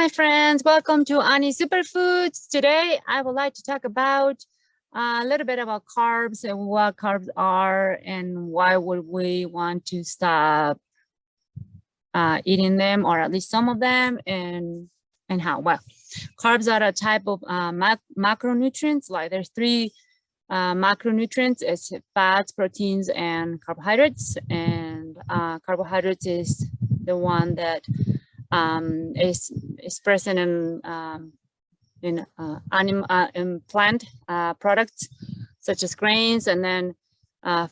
my friends. Welcome to Ani Superfoods. Today, I would like to talk about a little bit about carbs and what carbs are and why would we want to stop eating them, or at least some of them, and how. Well, carbs are a type of macronutrients. Like there's three macronutrients: it's fats, proteins, and carbohydrates. And carbohydrates is the one that is present in plant products such as grains, and then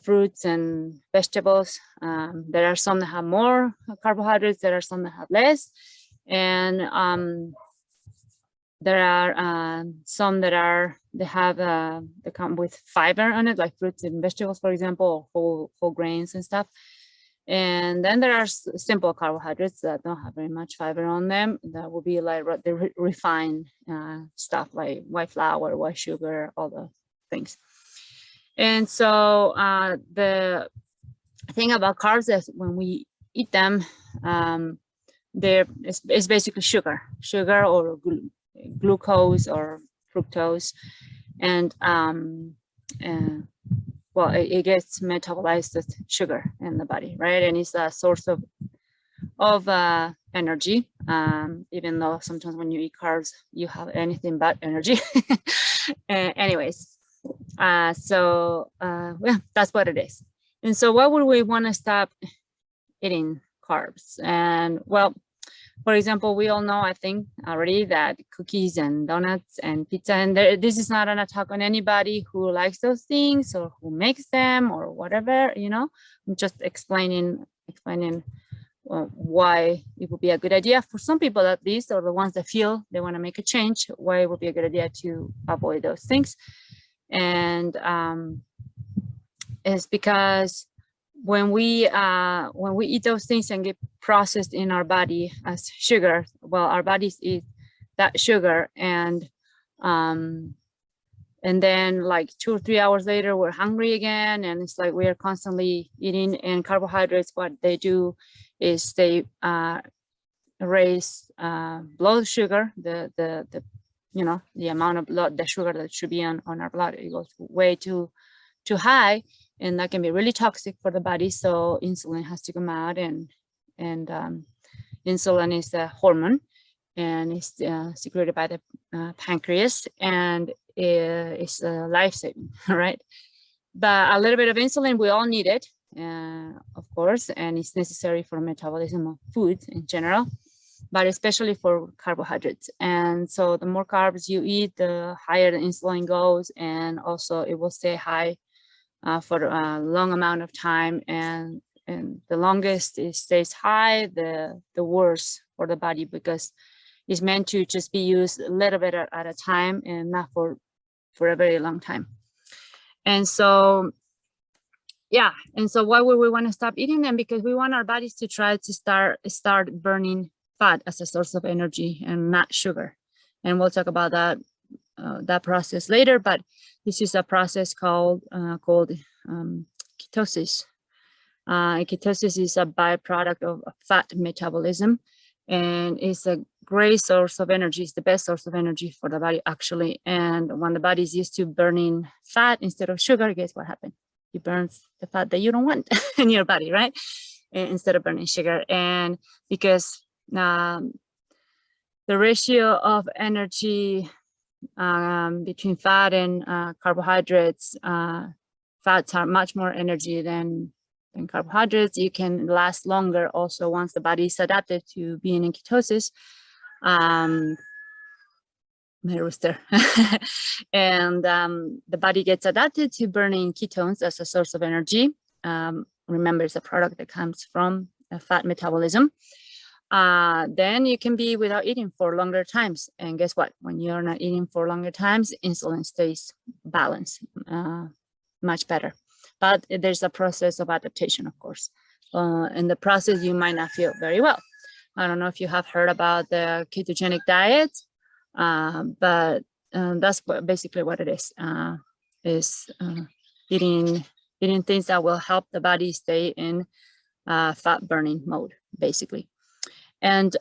fruits and vegetables. There are some that have more carbohydrates, there are some that have less, and there are some that they come with fiber on it, like fruits and vegetables, for example, or whole grains and stuff. And then there are simple carbohydrates that don't have very much fiber on them. That will be like the refined stuff, like white flour, white sugar, all the things. And so the thing about carbs is when we eat them, it's basically sugar or glucose or fructose, and well, it gets metabolized as sugar in the body, right? And it's a source of energy, even though sometimes when you eat carbs, you have anything but energy. Anyways, well, that's what it is. And so why would we want to stop eating carbs? And well, for example, we all know, I think already, that cookies and donuts and pizza, and this is not an attack on anybody who likes those things or who makes them or whatever, I'm just explaining why it would be a good idea for some people, at least, or the ones that feel they want to make a change, why it would be a good idea to avoid those things. And it's because when we eat those things and get processed in our body as sugar, well, our bodies eat that sugar, and then like 2 or 3 hours later, we're hungry again, and it's like we are constantly eating. And carbohydrates, what they do is they raise blood sugar, the amount of blood, the sugar that should be on our blood. It goes way too high, and that can be really toxic for the body. So insulin has to come out, and insulin is a hormone, and it's secreted by the pancreas, and it's life-saving, right? But a little bit of insulin, we all need it, of course, and it's necessary for metabolism of food in general, but especially for carbohydrates. And so the more carbs you eat, the higher the insulin goes, and also it will stay high for a long amount of time, and the longest it stays high, the worse for the body, because it's meant to just be used a little bit at a time and not for a very long time. And so why would we want to stop eating them? Because we want our bodies to try to start burning fat as a source of energy and not sugar. And we'll talk about that process later, but this is a process called ketosis. Ketosis is a byproduct of fat metabolism, and it's a great source of energy. It's the best source of energy for the body, actually. And when the body is used to burning fat instead of sugar, guess what happens? You burn the fat that you don't want in your body, right? Instead of burning sugar. And because the ratio of energy between fat and carbohydrates, fats are much more energy than carbohydrates. You can last longer also once the body is adapted to being in ketosis. My rooster. And the body gets adapted to burning ketones as a source of energy. Remember, it's a product that comes from fat metabolism. Then you can be without eating for longer times. And guess what? When you're not eating for longer times, insulin stays balanced much better. But there's a process of adaptation, of course. In the process, you might not feel very well. I don't know if you have heard about the ketogenic diet, but that's basically what it is eating things that will help the body stay in fat burning mode, basically. And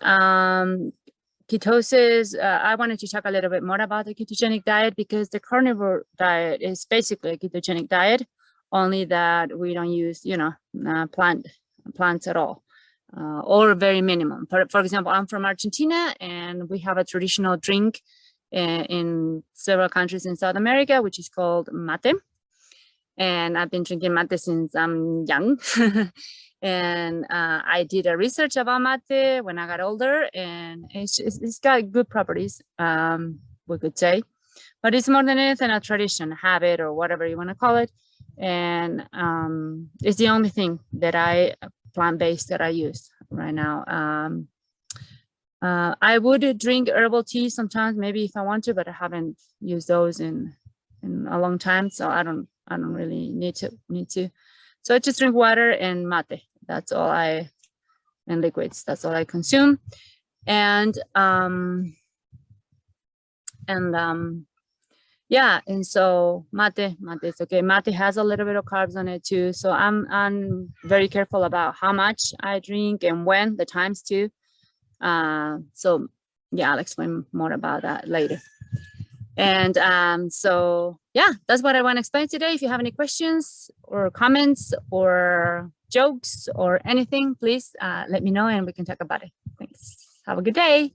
ketosis, I wanted to talk a little bit more about the ketogenic diet, because the carnivore diet is basically a ketogenic diet, only that we don't use, plants at all, or very minimum. For example, I'm from Argentina, and we have a traditional drink in several countries in South America, which is called mate. And I've been drinking mate since I'm young. And I did a research about mate when I got older, and it's got good properties, we could say, but it's more than anything a tradition, habit, or whatever you want to call it. And it's the only thing that plant-based that I use right now. I would drink herbal tea sometimes, maybe if I want to, but I haven't used those in a long time, so I don't really need to. So I just drink water and mate. That's all and liquids. That's all I consume. And yeah, and so mate is okay. Mate has a little bit of carbs on it too. So I'm very careful about how much I drink and when, the times too. So yeah, I'll explain more about that later. And so yeah, that's what I want to explain today. If you have any questions or comments or jokes or anything, please let me know and we can talk about it. Thanks. Have a good day.